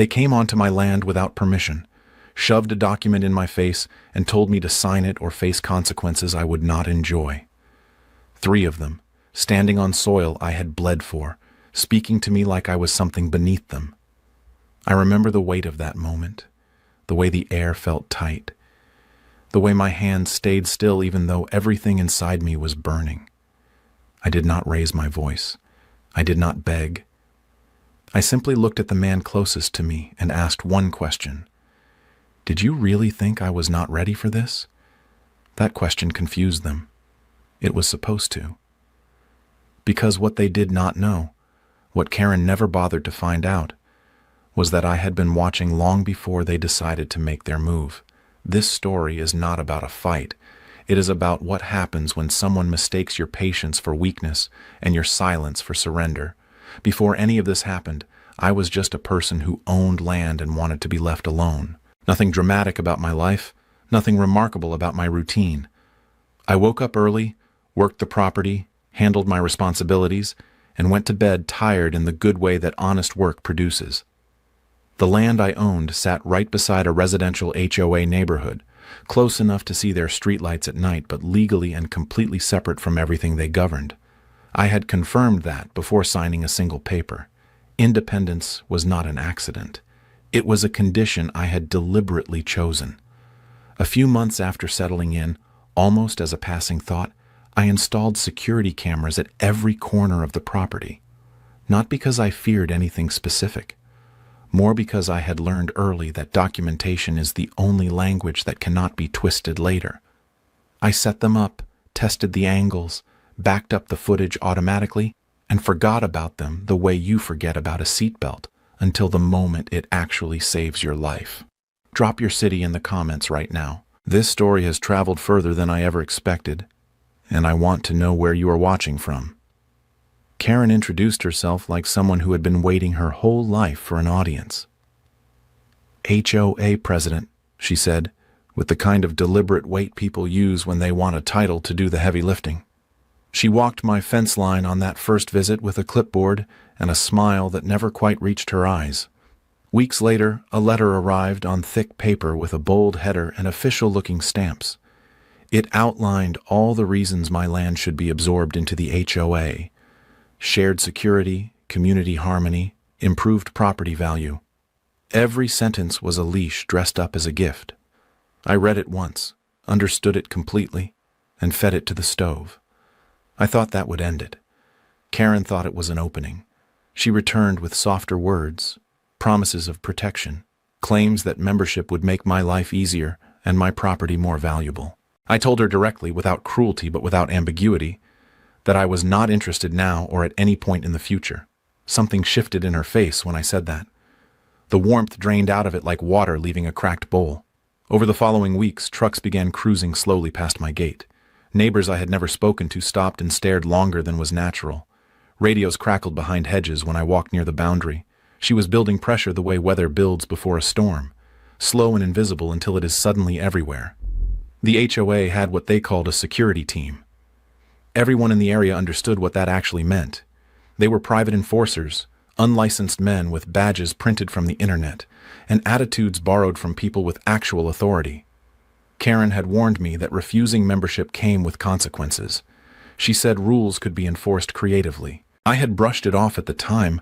They came onto my land without permission, shoved a document in my face, and told me to sign it or face consequences I would not enjoy. 3 of them, standing on soil I had bled for, speaking to me like I was something beneath them. I remember the weight of that moment, the way the air felt tight, the way my hands stayed still even though everything inside me was burning. I did not raise my voice. I did not beg. I simply looked at the man closest to me and asked one question. Did you really think I was not ready for this? That question confused them. It was supposed to. Because what they did not know, what Karen never bothered to find out, was that I had been watching long before they decided to make their move. This story is not about a fight. It is about what happens when someone mistakes your patience for weakness and your silence for surrender. Before any of this happened, I was just a person who owned land and wanted to be left alone. Nothing dramatic about my life, nothing remarkable about my routine. I woke up early, worked the property, handled my responsibilities, and went to bed tired in the good way that honest work produces. The land I owned sat right beside a residential HOA neighborhood, close enough to see their streetlights at night, but legally and completely separate from everything they governed. I had confirmed that before signing a single paper. Independence was not an accident. It was a condition I had deliberately chosen. A few months after settling in, almost as a passing thought, I installed security cameras at every corner of the property. Not because I feared anything specific, more because I had learned early that documentation is the only language that cannot be twisted later. I set them up, tested the angles, backed up the footage automatically, and forgot about them the way you forget about a seatbelt until the moment it actually saves your life. Drop your city in the comments right now. This story has traveled further than I ever expected, and I want to know where you are watching from. Karen introduced herself like someone who had been waiting her whole life for an audience. HOA president, she said, with the kind of deliberate weight people use when they want a title to do the heavy lifting. She walked my fence line on that first visit with a clipboard and a smile that never quite reached her eyes. Weeks later, a letter arrived on thick paper with a bold header and official-looking stamps. It outlined all the reasons my land should be absorbed into the HOA. Shared security, community harmony, improved property value. Every sentence was a leash dressed up as a gift. I read it once, understood it completely, and fed it to the stove. I thought that would end it. Karen thought it was an opening. She returned with softer words, promises of protection, claims that membership would make my life easier and my property more valuable. I told her directly, without cruelty but without ambiguity, that I was not interested now or at any point in the future. Something shifted in her face when I said that. The warmth drained out of it like water leaving a cracked bowl. Over the following weeks, trucks began cruising slowly past my gate. Neighbors I had never spoken to stopped and stared longer than was natural. Radios crackled behind hedges when I walked near the boundary. She was building pressure the way weather builds before a storm, slow and invisible until it is suddenly everywhere. The HOA had what they called a security team. Everyone in the area understood what that actually meant. They were private enforcers, unlicensed men with badges printed from the internet, and attitudes borrowed from people with actual authority. Karen had warned me that refusing membership came with consequences. She said rules could be enforced creatively. I had brushed it off at the time,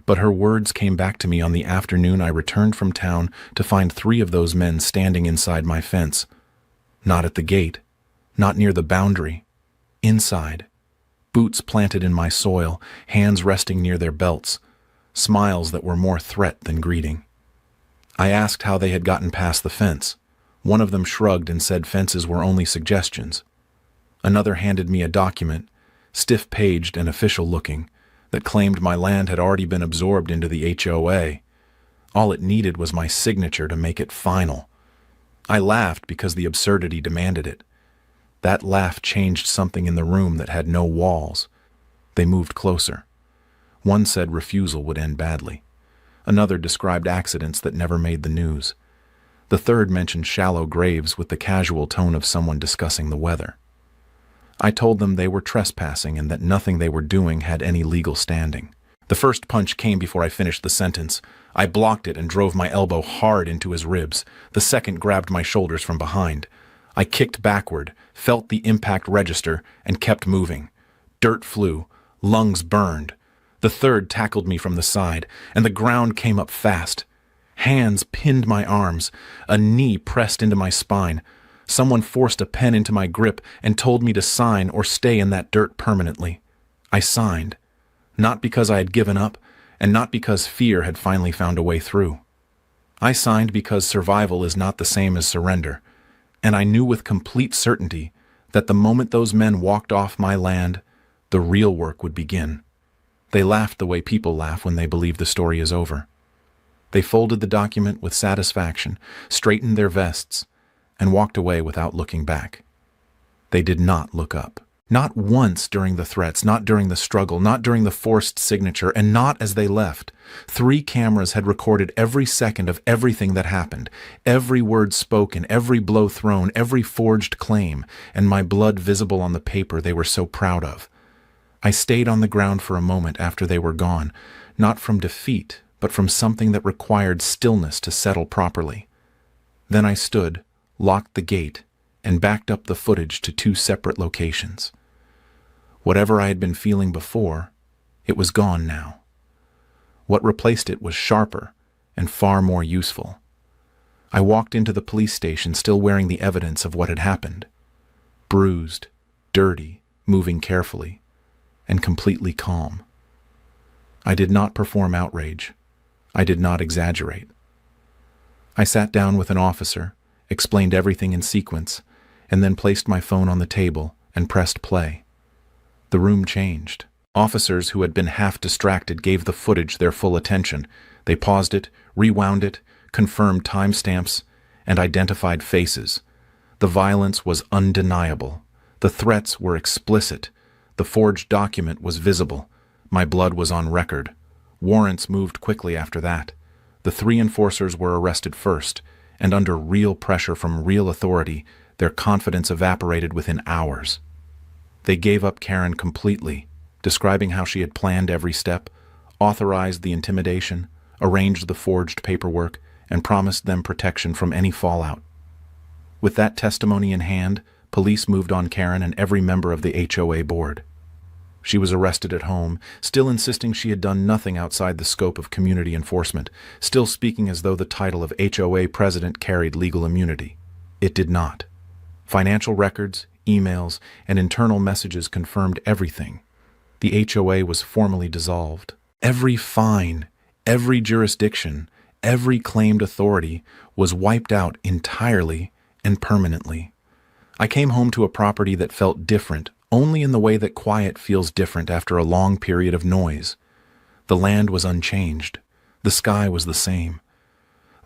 but her words came back to me on the afternoon I returned from town to find 3 of those men standing inside my fence. Not at the gate, not near the boundary. Inside, boots planted in my soil, hands resting near their belts, smiles that were more threat than greeting. I asked how they had gotten past the fence. One of them shrugged and said fences were only suggestions. Another handed me a document, stiff-paged and official-looking, that claimed my land had already been absorbed into the HOA. All it needed was my signature to make it final. I laughed because the absurdity demanded it. That laugh changed something in the room that had no walls. They moved closer. One said refusal would end badly. Another described accidents that never made the news. The third mentioned shallow graves with the casual tone of someone discussing the weather. I told them they were trespassing and that nothing they were doing had any legal standing. The first punch came before I finished the sentence. I blocked it and drove my elbow hard into his ribs. The second grabbed my shoulders from behind. I kicked backward, felt the impact register, and kept moving. Dirt flew. Lungs burned. The third tackled me from the side, and the ground came up fast. Hands pinned my arms. A knee pressed into my spine. Someone forced a pen into my grip and told me to sign or stay in that dirt permanently. I signed. Not because I had given up, and not because fear had finally found a way through. I signed because survival is not the same as surrender, and I knew with complete certainty that the moment those men walked off my land, the real work would begin. They laughed the way people laugh when they believe the story is over. They folded the document with satisfaction, straightened their vests, and walked away without looking back. They did not look up. Not once during the threats, not during the struggle, not during the forced signature, and not as they left. 3 cameras had recorded every second of everything that happened, every word spoken, every blow thrown, every forged claim, and my blood visible on the paper they were so proud of. I stayed on the ground for a moment after they were gone, not from defeat, but from something that required stillness to settle properly. Then I stood, locked the gate, and backed up the footage to 2 separate locations. Whatever I had been feeling before, it was gone now. What replaced it was sharper and far more useful. I walked into the police station still wearing the evidence of what had happened. Bruised, dirty, moving carefully, and completely calm. I did not perform outrage. I did not exaggerate. I sat down with an officer, explained everything in sequence, and then placed my phone on the table and pressed play. The room changed. Officers who had been half distracted gave the footage their full attention. They paused it, rewound it, confirmed timestamps, and identified faces. The violence was undeniable. The threats were explicit. The forged document was visible. My blood was on record. Warrants moved quickly after that. The 3 enforcers were arrested first, and under real pressure from real authority, their confidence evaporated within hours. They gave up Karen completely, describing how she had planned every step, authorized the intimidation, arranged the forged paperwork, and promised them protection from any fallout. With that testimony in hand, police moved on Karen and every member of the HOA board. She was arrested at home, still insisting she had done nothing outside the scope of community enforcement, still speaking as though the title of HOA president carried legal immunity. It did not. Financial records, emails, and internal messages confirmed everything. The HOA was formally dissolved. Every fine, every jurisdiction, every claimed authority was wiped out entirely and permanently. I came home to a property that felt different, only in the way that quiet feels different after a long period of noise. The land was unchanged. The sky was the same.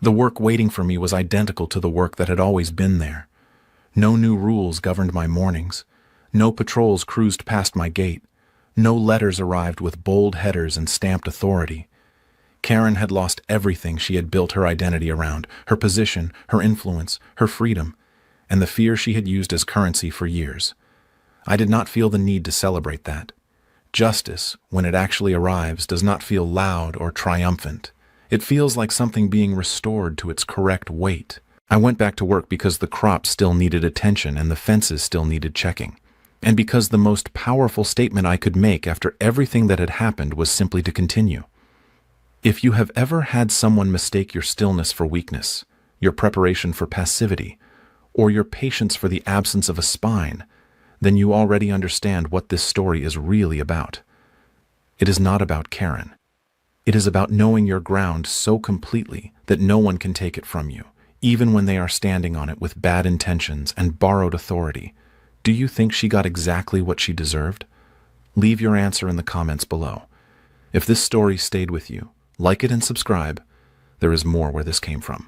The work waiting for me was identical to the work that had always been there. No new rules governed my mornings. No patrols cruised past my gate. No letters arrived with bold headers and stamped authority. Karen had lost everything she had built her identity around, her position, her influence, her freedom, and the fear she had used as currency for years. I did not feel the need to celebrate that. Justice, when it actually arrives, does not feel loud or triumphant. It feels like something being restored to its correct weight. I went back to work because the crops still needed attention and the fences still needed checking. And because the most powerful statement I could make after everything that had happened was simply to continue. If you have ever had someone mistake your stillness for weakness, your preparation for passivity, or your patience for the absence of a spine, then you already understand what this story is really about. It is not about Karen. It is about knowing your ground so completely that no one can take it from you, even when they are standing on it with bad intentions and borrowed authority. Do you think she got exactly what she deserved? Leave your answer in the comments below. If this story stayed with you, like it and subscribe. There is more where this came from.